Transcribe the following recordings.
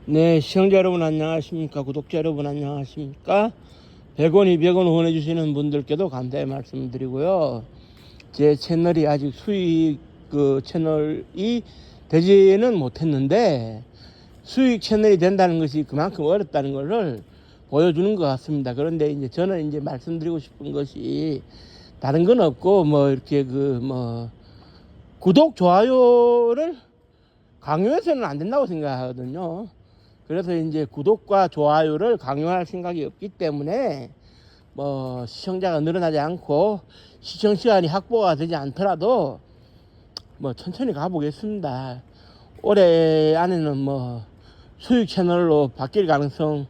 네, 시청자 여러분 안녕하십니까? 구독자 여러분 안녕하십니까? 100원, 200원 후원해주시는 분들께도 감사의 말씀을 드리고요. 제 채널이 아직 수익 채널이 되지는 못했는데 수익 채널이 된다는 것이 그만큼 어렵다는 것을 보여주는 것 같습니다. 그런데 이제 저는 이제 말씀드리고 싶은 것이 다른 건 없고 이렇게 구독, 좋아요를 강요해서는 안 된다고 생각하거든요. 그래서 이제 구독과 좋아요를 강요할 생각이 없기 때문에 시청자가 늘어나지 않고 시청 시간이 확보가 되지 않더라도 천천히 가보겠습니다. 올해 안에는 수익 채널로 바뀔 가능성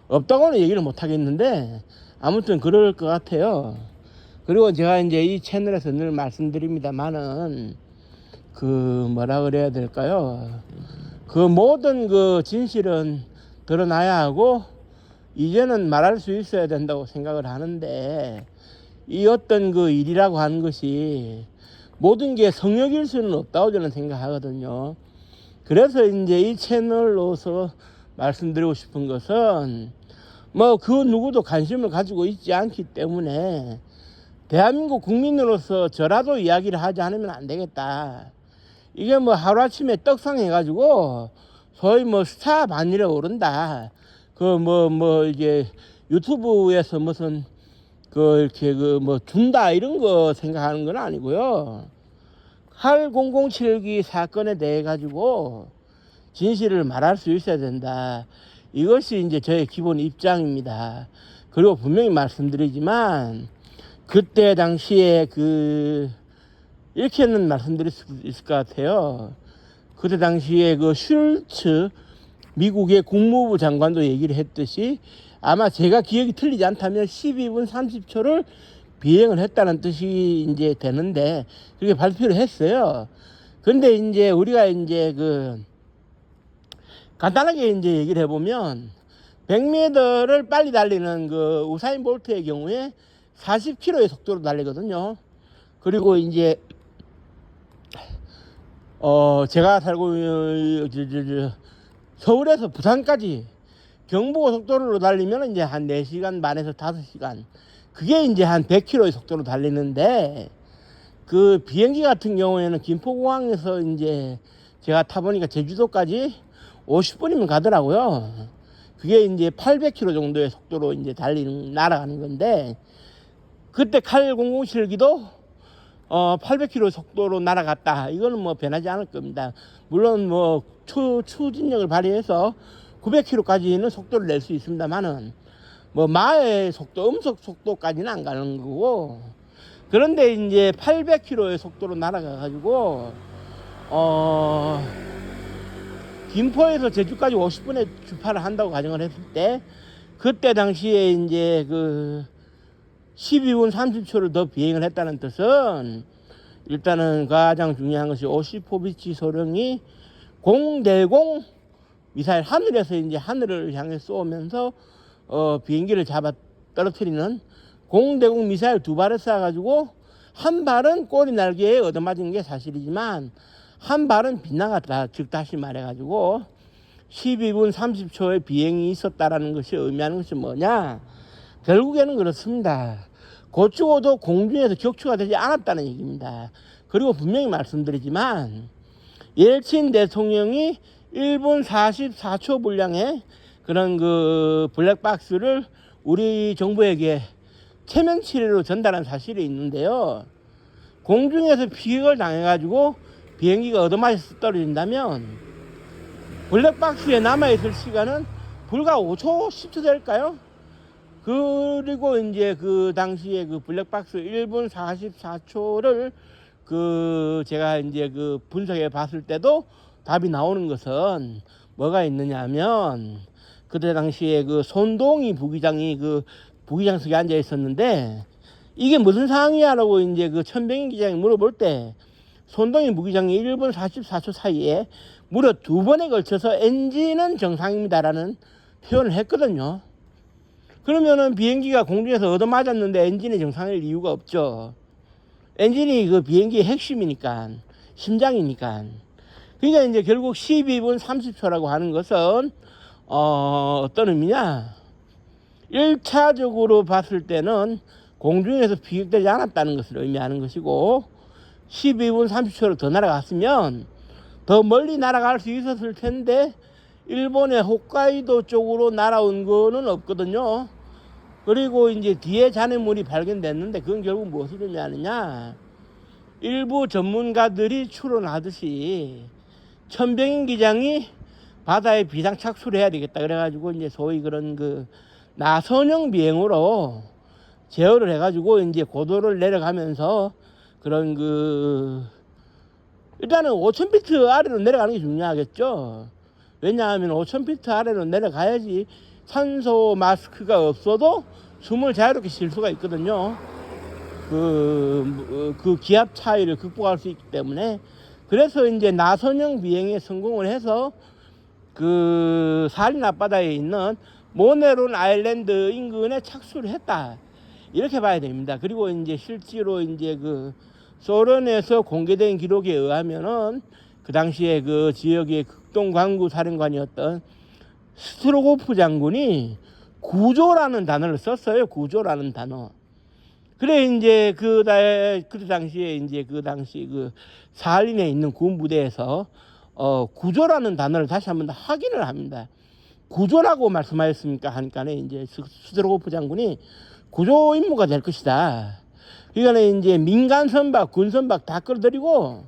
없다고는 얘기를 못 하겠는데 아무튼 그럴 것 같아요. 그리고 제가 이제 이 채널에서 늘 말씀드립니다만은 뭐라 그래야 될까요? 모든 진실은 드러나야 하고 이제는 말할 수 있어야 된다고 생각을 하는데 이 어떤 일이라고 하는 것이 모든 게 성역일 수는 없다고 저는 생각하거든요. 그래서 이제 이 채널로서 말씀드리고 싶은 것은 그 누구도 관심을 가지고 있지 않기 때문에 대한민국 국민으로서 저라도 이야기를 하지 않으면 안 되겠다. 이게 하루아침에 떡상해가지고 소위 스타 반열에 오른다. 이게 유튜브에서 무슨 이렇게 준다 이런 거 생각하는 건 아니고요. 칼 007기 사건에 대해 가지고 진실을 말할 수 있어야 된다. 이것이 이제 저의 기본 입장입니다. 그리고 분명히 말씀드리지만 그때 당시에 이렇게는 말씀드릴 수 있을 것 같아요. 그때 당시에 슐츠 미국의 국무부 장관도 얘기를 했듯이 아마 제가 기억이 틀리지 않다면 12분 30초를 비행을 했다는 뜻이 이제 되는데 그렇게 발표를 했어요. 근데 이제 우리가 이제 간단하게 이제 얘기를 해보면 100m를 빨리 달리는 우사인 볼트의 경우에 40km의 속도로 달리거든요. 그리고 이제 제가 살고 서울에서 부산까지 경부고속도로로 달리면 이제 한 4시간 반에서 5시간. 그게 이제 한 100km의 속도로 달리는데 비행기 같은 경우에는 김포공항에서 이제 제가 타보니까 제주도까지 50분이면 가더라고요. 그게 이제 800km 정도의 속도로 이제 날아가는 건데 그때 칼 007기도 800km 속도로 날아갔다. 이거는 변하지 않을 겁니다. 물론 추진력을 발휘해서 900km까지는 속도를 낼 수 있습니다만은 마의 속도, 음속 속도까지는 안 가는 거고. 그런데 이제 800km의 속도로 날아가가지고 김포에서 제주까지 50분에 출발을 한다고 가정을 했을 때 그때 당시에 이제 12분 30초를 더 비행을 했다는 뜻은 일단은 가장 중요한 것이 오시포비치 소령이 공대공 미사일 하늘에서 이제 하늘을 향해 쏘면서 비행기를 잡아 떨어뜨리는 공대공 미사일 2발을 쏴가지고 한 발은 꼬리 날개에 얻어맞은 게 사실이지만 한 발은 빗나갔다. 즉 다시 말해가지고 12분 30초의 비행이 있었다라는 것이 의미하는 것이 뭐냐? 결국에는 그렇습니다. 고추고도 공중에서 격추가 되지 않았다는 얘기입니다. 그리고 분명히 말씀드리지만 옐친 대통령이 1분 44초 분량의 그런 블랙박스를 우리 정부에게 체면 치레로 전달한 사실이 있는데요. 공중에서 피격을 당해가지고 비행기가 얻어맞아서 떨어진다면 블랙박스에 남아있을 시간은 불과 5초, 10초 될까요? 그리고 이제 당시에 블랙박스 1분 44초를 제가 이제 분석해 봤을 때도 답이 나오는 것은 뭐가 있느냐 하면 그때 당시에 손동희 부기장이 부기장석에 앉아 있었는데 이게 무슨 상황이야라고 이제 천병인 기장이 물어볼 때 손동희 부기장이 1분 44초 사이에 무려 2번에 걸쳐서 엔진은 정상입니다라는 표현을 했거든요. 그러면은 비행기가 공중에서 얻어맞았는데 엔진이 정상일 이유가 없죠. 엔진이 비행기의 핵심이니까, 심장이니까. 그러니까 이제 결국 12분 30초라고 하는 것은 어떤 의미냐? 1차적으로 봤을 때는 공중에서 비격되지 않았다는 것을 의미하는 것이고 12분 30초로 더 날아갔으면 더 멀리 날아갈 수 있었을 텐데 일본의 홋카이도 쪽으로 날아온 거는 없거든요. 그리고 이제 뒤에 잔해물이 발견됐는데 그건 결국 무엇을 의미하느냐? 일부 전문가들이 추론하듯이 천병인 기장이 바다에 비상 착수를 해야 되겠다 그래가지고 이제 소위 그런 그 나선형 비행으로 제어를 해가지고 이제 고도를 내려가면서 그런 그 일단은 5,000피트 아래로 내려가는 게 중요하겠죠. 왜냐하면 5,000피트 아래로 내려가야지 산소 마스크가 없어도 숨을 자유롭게 쉴 수가 있거든요. 그 기압 차이를 극복할 수 있기 때문에. 그래서 이제 나선형 비행에 성공을 해서 그 사할린 앞바다에 있는 모네론 아일랜드 인근에 착수를 했다. 이렇게 봐야 됩니다. 그리고 이제 실제로 이제 그 소련에서 공개된 기록에 의하면은 그 당시에 그 지역의 극동 광구 사령관이었던 스트로고프 장군이 구조라는 단어를 썼어요. 구조라는 단어. 그래 이제 그 당시에 이제 그 당시 그 사할린에 있는 군 부대에서 구조라는 단어를 다시 한번 더 확인을 합니다. 구조라고 말씀하셨습니까? 하니까 이제 스트로고프 장군이 구조 임무가 될 것이다. 그러니까 이제 민간 선박, 군 선박 다 끌어들이고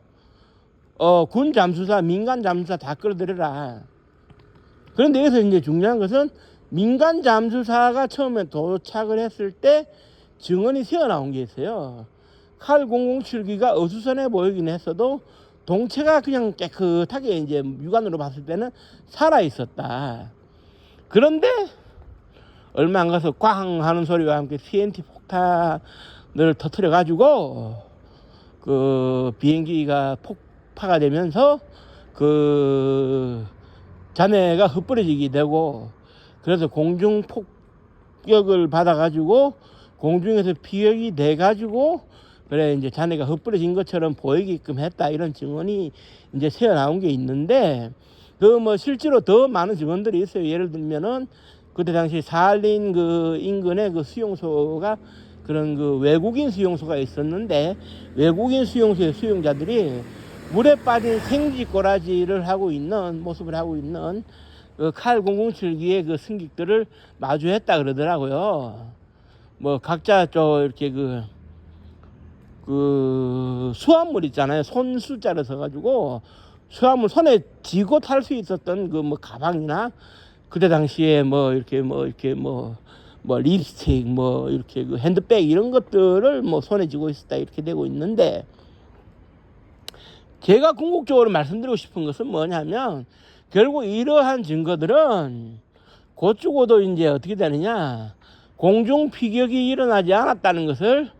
군 잠수사, 민간 잠수사 다 끌어들여라. 그런데 여기서 이제 중요한 것은 민간 잠수사가 처음에 도착을 했을 때 증언이 새어나온 게 있어요. 칼 007기가 어수선해 보이긴 했어도 동체가 그냥 깨끗하게 이제 육안으로 봤을 때는 살아 있었다. 그런데 얼마 안 가서 꽝 하는 소리와 함께 TNT 폭탄을 터뜨려 가지고 그 비행기가 폭파가 되면서 그 잔해가 흩뿌려지게 되고 그래서 공중 폭격을 받아 가지고 공중에서 피격이 돼 가지고 그래 이제 잔해가 흩뿌려진 것처럼 보이게끔 했다. 이런 증언이 이제 새어 나온 게 있는데 그 뭐 실제로 더 많은 증언들이 있어요. 예를 들면은 그때 당시 사할린 그 인근에 그 수용소가 그런 그 외국인 수용소가 있었는데 외국인 수용소의 수용자들이 물에 빠진 생쥐 꼬라지를 하고 있는 모습을 하고 있는 그 칼 007기의 그 승객들을 마주했다 그러더라고요. 뭐 각자 이렇게 그 수화물 있잖아요. 손 숫자를 써가지고 수화물 손에 쥐고 탈 수 있었던 그 뭐 가방이나 그때 당시에 뭐 립스틱 뭐 이렇게 그 핸드백 이런 것들을 뭐 손에 쥐고 있었다 이렇게 되고 있는데 제가 궁극적으로 말씀드리고 싶은 것은 뭐냐면 결국 이러한 증거들은 곧 죽어도 이제 어떻게 되느냐 공중 피격이 일어나지 않았다는 것을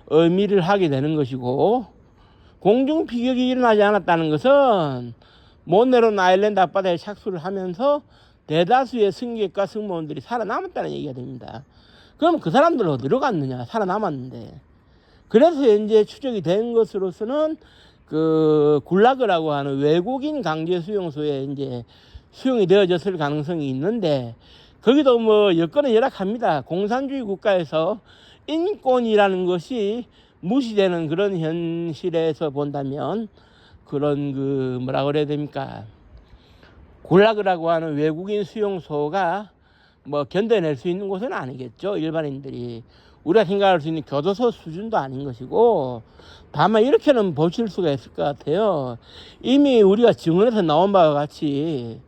의미를 하게 되는 것이고 공중 피격이 일어나지 않았다는 것은 모네론 아일랜드 앞바다에 착수를 하면서 대다수의 승객과 승무원들이 살아남았다는 얘기가 됩니다. 그럼 그 사람들 어디로 갔느냐? 살아남았는데. 그래서 이제 추적이 된 것으로서는 그 굴라그라고 하는 외국인 강제 수용소에 이제 수용이 되어졌을 가능성이 있는데 거기도 뭐 여건은 열악합니다. 공산주의 국가에서 인권이라는 것이 무시되는 그런 현실에서 본다면 그런 그 뭐라 그래야 됩니까? 굴라그라고 하는 외국인 수용소가 뭐 견뎌낼 수 있는 곳은 아니겠죠. 일반인들이 우리가 생각할 수 있는 교도소 수준도 아닌 것이고 다만 이렇게는 보실 수가 있을 것 같아요. 이미 우리가 증언에서 나온 바와 같이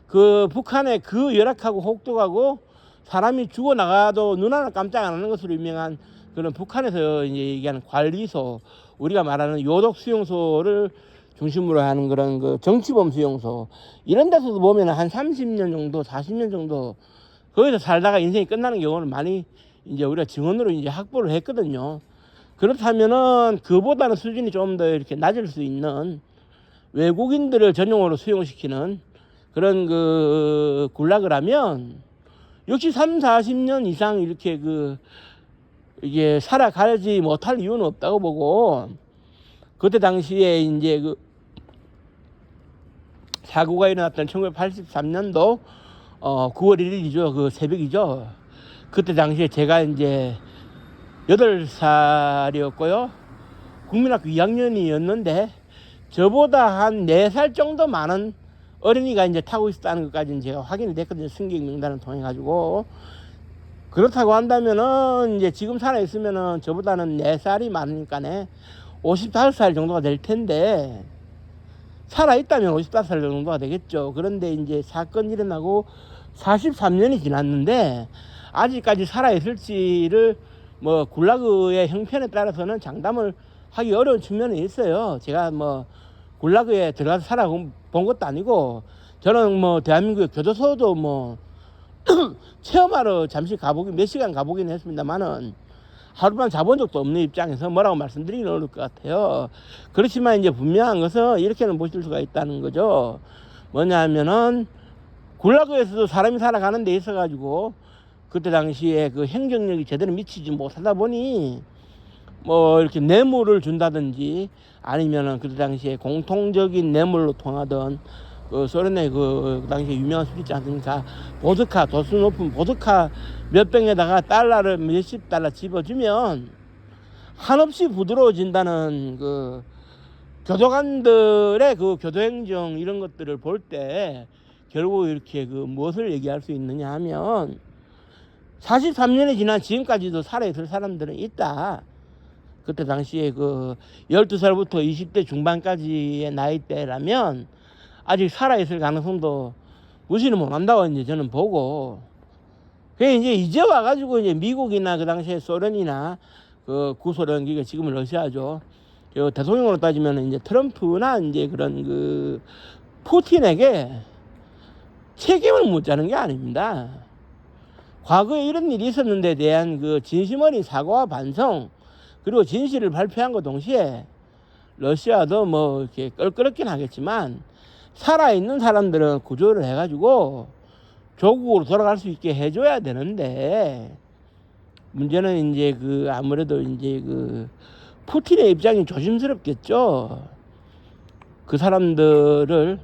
그 북한의 그 열악하고 혹독하고 사람이 죽어나가도 눈 하나 깜짝 안 하는 것으로 유명한 그런 북한에서 이제 얘기하는 관리소, 우리가 말하는 요독 수용소를 중심으로 하는 그런 그 정치범 수용소 이런 데서도 보면 한 30년 정도 40년 정도 거기서 살다가 인생이 끝나는 경우는 많이 이제 우리가 증언으로 이제 확보를 했거든요. 그렇다면은 그보다는 수준이 좀 더 이렇게 낮을 수 있는 외국인들을 전용으로 수용시키는 그런 그 굴락을 하면 역시 3, 40년 이상 이렇게 이게 살아가지 못할 이유는 없다고 보고 그때 당시에 이제 사고가 일어났던 1983년도 9월 1일이죠. 그 새벽이죠. 그때 당시에 제가 이제 8살이었고요. 국민학교 2학년이었는데 저보다 한 4살 정도 많은 어린이가 이제 타고 있었다는 것까지는 제가 확인이 됐거든요. 승객 명단을 통해 가지고. 그렇다고 한다면은 이제 지금 살아 있으면은 저보다는 4살이 많으니까네 55살 정도가 될 텐데, 살아 있다면 55살 정도가 되겠죠. 그런데 이제 사건이 일어나고 43년이 지났는데 아직까지 살아 있을지를 뭐 굴라그의 형편에 따라서는 장담을 하기 어려운 측면이 있어요. 제가 뭐 굴라그에 들어가서 살아본 것도 아니고, 저는 뭐 대한민국의 교도소도 뭐 체험하러 잠시 가보긴, 몇 시간 가보긴 했습니다만은 하룻밤 자본 적도 없는 입장에서 뭐라고 말씀드리긴 어려울 것 같아요. 그렇지만 이제 분명한 것은 이렇게는 보실 수가 있다는 거죠. 뭐냐 하면은 굴라그에서도 사람이 살아가는 데 있어 가지고 그때 당시에 그 행정력이 제대로 미치지 못하다 보니 뭐 이렇게 뇌물을 준다든지 아니면은 그때 당시에 공통적인 뇌물로 통하던 그 소련의 그 당시에 유명한 술 있지 않습니까? 보드카, 도수 높은 보드카 몇 병에다가 달러를 몇십 달러 집어주면 한없이 부드러워진다는 그 교도관들의 그 교도행정 이런 것들을 볼 때 결국 이렇게 그 무엇을 얘기할 수 있느냐 하면 43년이 지난 지금까지도 살아있을 사람들은 있다. 그때 당시에 그 12살부터 20대 중반까지의 나이대라면 아직 살아있을 가능성도 무시는 못한다고 이제 저는 보고, 그게 이제 와가지고 이제 미국이나 그 당시에 소련이나 그 구소련, 그러니까 지금은 러시아죠. 그 대통령으로 따지면 이제 트럼프나 이제 그런 그 푸틴에게 책임을 묻자는 게 아닙니다. 과거에 이런 일이 있었는데 대한 그 진심 어린 사과와 반성, 그리고 진실을 발표한 것 동시에 러시아도 뭐 이렇게 껄끄럽긴 하겠지만 살아있는 사람들은 구조를 해가지고 조국으로 돌아갈 수 있게 해줘야 되는데, 문제는 이제 그 아무래도 이제 그 푸틴의 입장이 조심스럽겠죠. 그 사람들을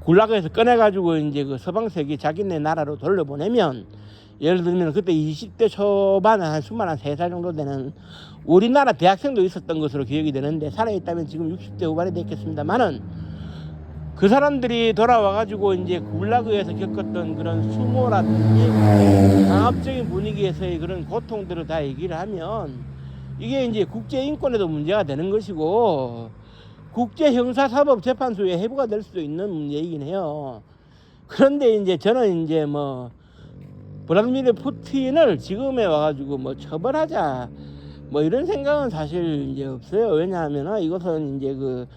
굴라그에서 꺼내가지고 이제 그 서방 세계 자기네 나라로 돌려보내면, 예를 들면 그때 20대 초반에 한 23살 정도 되는 우리나라 대학생도 있었던 것으로 기억이 되는데, 살아있다면 지금 60대 후반이 됐겠습니다만은, 그 사람들이 돌아와가지고 이제 굴라그에서 겪었던 그런 수모라든지 강압적인 분위기에서의 그런 고통들을 다 얘기를 하면 이게 이제 국제인권에도 문제가 되는 것이고 국제형사사법재판소에 회부가 될 수도 있는 문제이긴 해요. 그런데 이제 저는 이제 뭐 블라디미르 푸틴을 지금에 와가지고 뭐 처벌하자 뭐 이런 생각은 사실 이제 없어요. 왜냐하면 이것은 이제 그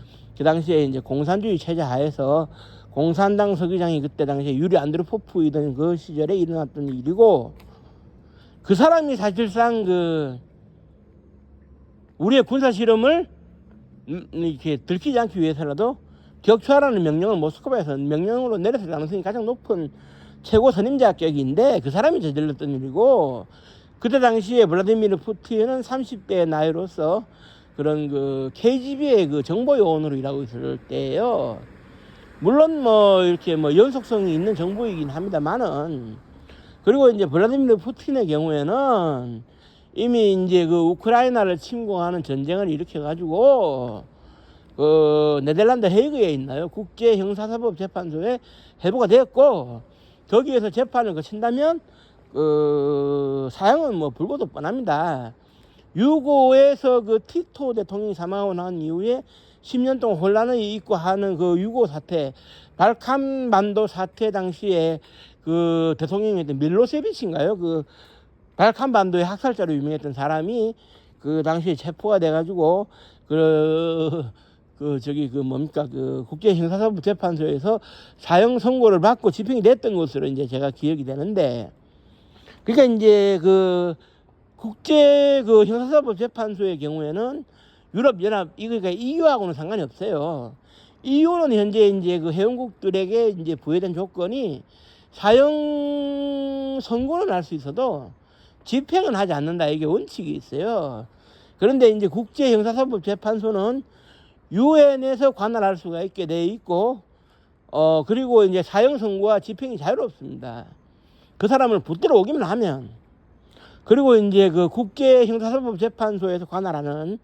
당시에 이제 공산주의 체제 하에서 공산당 서기장이 그때 당시에 유리 안드로포프이던 그 시절에 일어났던 일이고, 그 사람이 사실상 그 우리의 군사 실험을 이렇게 들키지 않기 위해서라도 격추하라는 명령을 모스크바에서 명령으로 내렸을 가능성이 가장 높은 최고 선임자격인데 그 사람이 저질렀던 일이고, 그때 당시에 블라디미르 푸틴은 30대의 나이로서 그런 그 KGB의 그 정보요원으로 일하고 있을 때예요. 물론 뭐 이렇게 뭐 연속성이 있는 정보이긴 합니다만은, 그리고 이제 블라디미르 푸틴의 경우에는 이미 이제 그 우크라이나를 침공하는 전쟁을 일으켜 가지고 그 네덜란드 헤이그에 있나요? 국제 형사사법 재판소에 회부가 되었고, 거기에서 재판을 거친다면 그 사형은 뭐 불구도 뻔합니다. 유고에서 그 티토 대통령이 사망하고 난 이후에 10년 동안 혼란을 잇고 하는 그 유고 사태, 발칸반도 사태 당시에 그 대통령이었던 밀로세비치인가요? 그 발칸반도의 학살자로 유명했던 사람이 그 당시에 체포가 돼가지고 그 국제 형사사법 재판소에서 사형 선고를 받고 집행이 됐던 것으로 이제 제가 기억이 되는데, 그러니까 이제 그 국제 그 형사사법 재판소의 경우에는 유럽연합 이거가 EU하고는 상관이 없어요. EU는 현재 이제 그 회원국들에게 이제 부여된 조건이 사형 선고는 할 수 있어도 집행은 하지 않는다, 이게 원칙이 있어요. 그런데 이제 국제 형사사법 재판소는 유엔에서 관할할 수가 있게 돼 있고, 그리고 이제 사형 선고와 집행이 자유롭습니다. 그 사람을 붙들어 오기만 하면. 그리고 이제 그 국제 형사사법 재판소에서 관할하는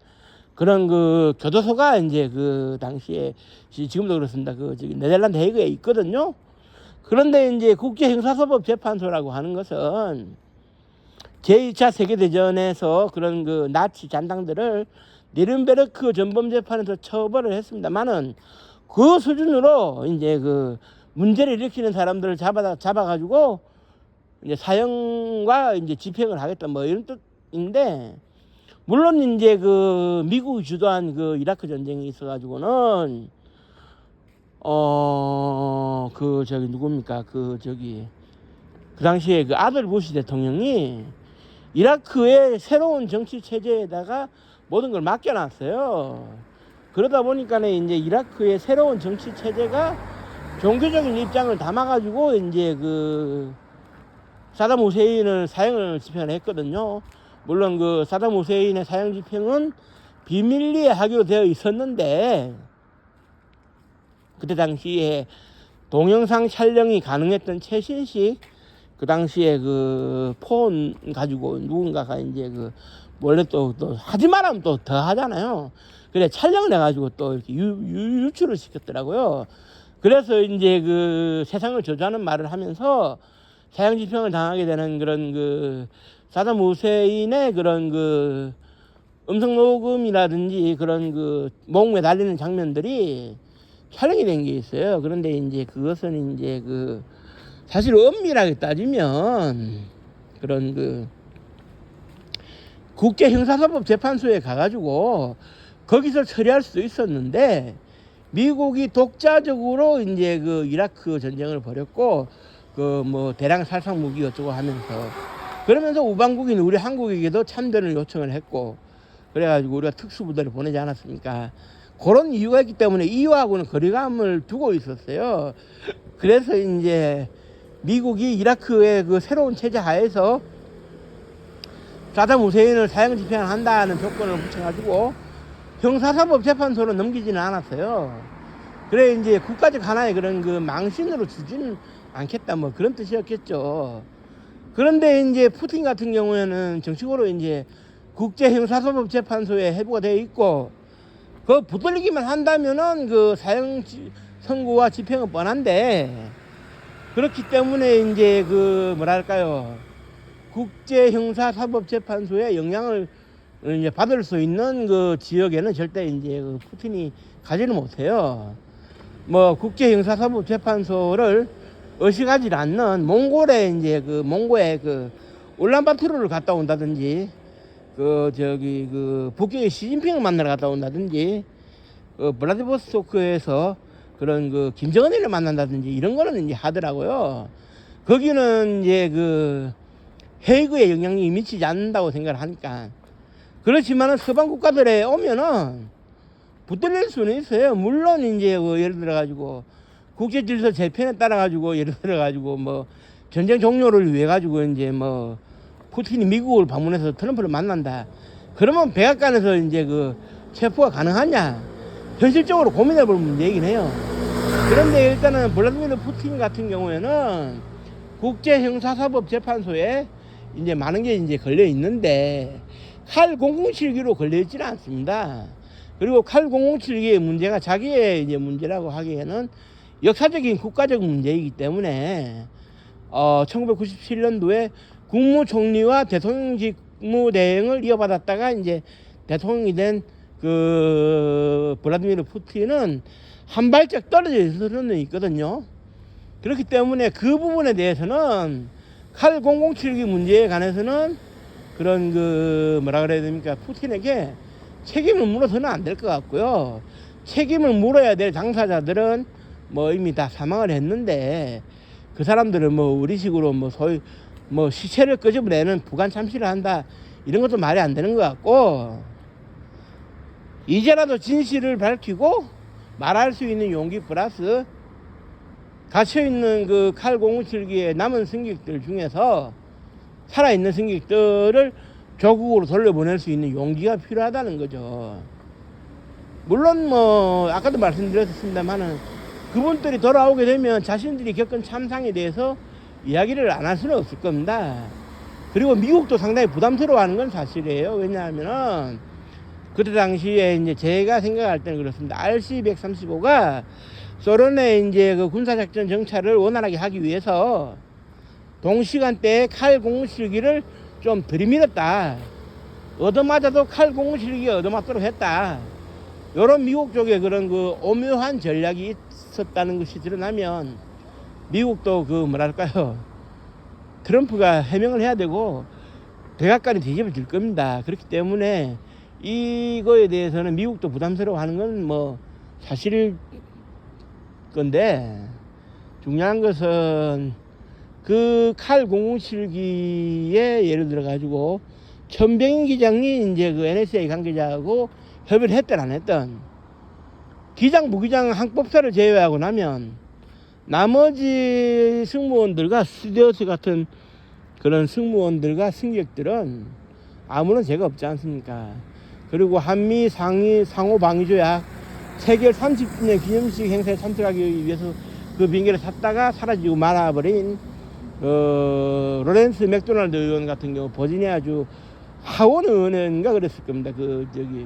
그런 그 교도소가 이제 그 당시에 지금도 그렇습니다. 그 저기 네덜란드 헤이그에 있거든요. 그런데 이제 국제 형사사법 재판소라고 하는 것은 제2차 세계대전에서 그런 그 나치 잔당들을 니른베르크 전범재판에서 처벌을 했습니다만은 그 수준으로 이제 그 문제를 일으키는 사람들을 잡아가지고 이제 사형과 이제 집행을 하겠다 뭐 이런 뜻인데, 물론 이제 그 미국이 주도한 그 이라크 전쟁이 있어가지고는 그 저기 누굽니까 그 당시에 그 아들 부시 대통령이 이라크의 새로운 정치 체제에다가 모든 걸 맡겨놨어요. 그러다 보니까는 이제 이라크의 새로운 정치 체제가 종교적인 입장을 담아가지고 이제 그 사담 후세인을 사형을 집행을 했거든요. 물론 그 사담 후세인의 사형 집행은 비밀리에 하기로 되어 있었는데, 그때 당시에 동영상 촬영이 가능했던 최신식 그 당시에 그 폰 가지고 누군가가 이제 그 원래 또 하지 말하면 또 더 하잖아요. 그래 촬영을 해가지고 또 이렇게 유출을 시켰더라고요. 그래서 이제 그 세상을 저주하는 말을 하면서 사형 집행을 당하게 되는 그런 그 사담 후세인의 그런 그 음성 녹음이라든지 그런 그 목에 달리는 장면들이 촬영이 된 게 있어요. 그런데 이제 그것은 이제 그 사실 엄밀하게 따지면 그런 그 국제 형사사법 재판소에 가가지고 거기서 처리할 수도 있었는데, 미국이 독자적으로 이제 그 이라크 전쟁을 벌였고 그 뭐 대량 살상 무기 어쩌고 하면서, 그러면서 우방국인 우리 한국에게도 참전을 요청을 했고, 그래가지고 우리가 특수부대를 보내지 않았습니까? 그런 이유가 있기 때문에 이유하고는 거리감을 두고 있었어요. 그래서 이제 미국이 이라크의 그 새로운 체제 하에서 사담 후세인을 사형 집행을 한다는 조건을 붙여가지고 형사사법 재판소로 넘기지는 않았어요. 그래 이제 국가적 하나의 그런 그 망신으로 주지는 않겠다 뭐 그런 뜻이었겠죠. 그런데 이제 푸틴 같은 경우에는 정식으로 이제 국제 형사사법 재판소에 해부가 되어 있고, 그 붙들리기만 한다면은 그 사형 선고와 집행은 뻔한데, 그렇기 때문에 이제 그 뭐랄까요, 국제 형사사법 재판소에 영향을 이제 받을 수 있는 그 지역에는 절대 이제 그 푸틴이 가지는 못해요. 뭐 국제 형사사법 재판소를 의식하지 않는 몽골에 이제 그 몽고에 그 울란바토르를 갔다 온다든지, 그 저기 그 북경에 시진핑을 만나러 갔다 온다든지, 그 블라디보스토크에서 그런 그 김정은이를 만난다든지 이런 거는 이제 하더라고요. 거기는 이제 그 헤이그에 영향이 미치지 않는다고 생각을 하니까. 그렇지만은 서방 국가들에 오면은 붙들릴 수는 있어요. 물론 이제 그 예를 들어 가지고 국제 질서 재편에 따라 가지고 예를 들어 가지고 뭐 전쟁 종료를 위해 가지고 이제 뭐 푸틴이 미국을 방문해서 트럼프를 만난다. 그러면 백악관에서 이제 그 체포가 가능하냐? 현실적으로 고민해 볼 문제이긴 해요. 그런데 일단은 블라디미르 푸틴 같은 경우에는 국제 형사사법 재판소에 이제 많은 게 이제 걸려 있는데 칼 007기로 걸려 있지는 않습니다. 그리고 칼 007기의 문제가 자기의 이제 문제라고 하기에는 역사적인 국가적 문제이기 때문에 1997년도에 국무총리와 대통령 직무 대행을 이어받았다가 이제 대통령이 된 그 블라디미르 푸틴은 한 발짝 떨어져 있어서는 있거든요. 그렇기 때문에 그 부분에 대해서는 칼 007기 문제에 관해서는 그런 그 뭐라 그래야 됩니까, 푸틴에게 책임을 물어서는 안 될 것 같고요. 책임을 물어야 될 당사자들은 뭐 이미 다 사망을 했는데, 그 사람들은 뭐 우리식으로 뭐 소위 뭐 시체를 끄집어내는 부관 참시를 한다 이런 것도 말이 안 되는 것 같고, 이제라도 진실을 밝히고 말할 수 있는 용기 플러스 갇혀있는 그 칼 007기의 남은 승객들 중에서 살아있는 승객들을 조국으로 돌려보낼 수 있는 용기가 필요하다는 거죠. 물론 뭐 아까도 말씀드렸습니다만은 그분들이 돌아오게 되면 자신들이 겪은 참상에 대해서 이야기를 안 할 수는 없을 겁니다. 그리고 미국도 상당히 부담스러워하는 건 사실이에요. 왜냐하면은 그때 당시에 이제 제가 생각할 때는 그렇습니다. RC-135가 소련의 이제 그 군사작전 정찰을 원활하게 하기 위해서 동시간대에 칼 공실기를 좀 들이밀었다. 얻어맞아도 칼 공실기가 얻어맞도록 했다. 요런 미국 쪽에 그런 그 오묘한 전략이 있었다는 것이 드러나면 미국도 그 뭐랄까요, 트럼프가 해명을 해야 되고 대각관이 뒤집어질 겁니다. 그렇기 때문에 이거에 대해서는 미국도 부담스러워하는 건 뭐 사실일 건데, 중요한 것은 그 칼 007기에 예를 들어 가지고 천병인 기장이 이제 그 NSA 관계자하고 협의를 했든 안 했든 기장 부기장 항법사를 제외하고 나면 나머지 승무원들과 스튜어트 같은 그런 승무원들과 승객들은 아무런 죄가 없지 않습니까? 그리고 한미 상호 방위 조약 체결 30주년 기념식 행사에 참석하기 위해서 그 비행기를 탔다가 사라지고 말아버린 로렌스 맥도날드 의원 같은 경우 버지니아주 하원 의원인가 그랬을 겁니다. 그 저기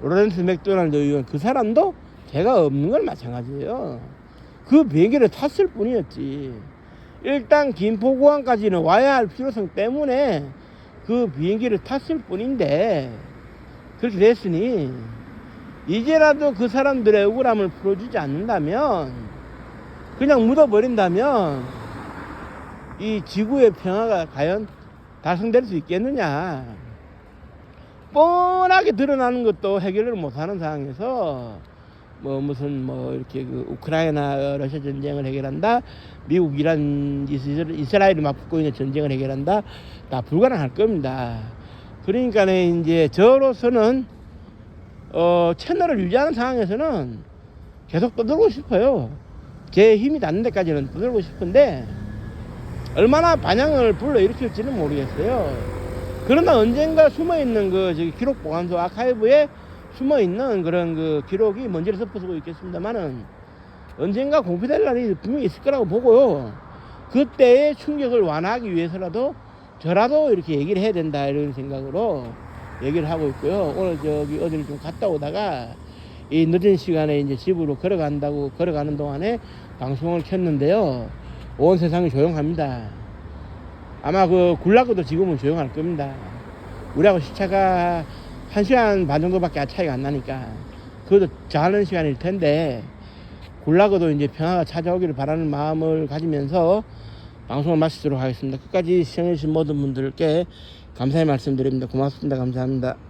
로렌스 맥도날드 의원, 그 사람도 죄가 없는 건 마찬가지예요. 그 비행기를 탔을 뿐이었지. 일단 김포공항까지는 와야 할 필요성 때문에 그 비행기를 탔을 뿐인데, 그렇게 됐으니 이제라도 그 사람들의 억울함을 풀어주지 않는다면, 그냥 묻어버린다면 이 지구의 평화가 과연 달성될 수 있겠느냐. 뻔하게 드러나는 것도 해결을 못하는 상황에서 뭐 무슨 뭐 이렇게 그 우크라이나 러시아 전쟁을 해결한다, 미국 이란 이스라엘을 맞붙고 있는 전쟁을 해결한다, 다 불가능할 겁니다. 그러니까 이제 저로서는 채널을 유지하는 상황에서는 계속 떠들고 싶어요. 제 힘이 닿는 데까지는 떠들고 싶은데 얼마나 반향을 불러일으킬지는 모르겠어요. 그러나 언젠가 숨어있는 그 저기 기록 보관소 아카이브에 숨어있는 그런 그 기록이 먼지를 덮어쓰고 있겠습니다만은 언젠가 공표될 날이 분명히 있을 거라고 보고요. 그때의 충격을 완화하기 위해서라도 저라도 이렇게 얘기를 해야 된다, 이런 생각으로 얘기를 하고 있고요. 오늘 저기 어디를 좀 갔다 오다가 이 늦은 시간에 이제 집으로 걸어가는 동안에 방송을 켰는데요. 온 세상이 조용합니다. 아마 그 굴라그도 지금은 조용할 겁니다. 우리하고 시차가 1시간 반 정도밖에 차이가 안 나니까 그것도 자는 시간일 텐데, 굴라그도 이제 평화가 찾아오기를 바라는 마음을 가지면서 방송을 마치도록 하겠습니다. 끝까지 시청해주신 모든 분들께 감사의 말씀드립니다. 고맙습니다. 감사합니다.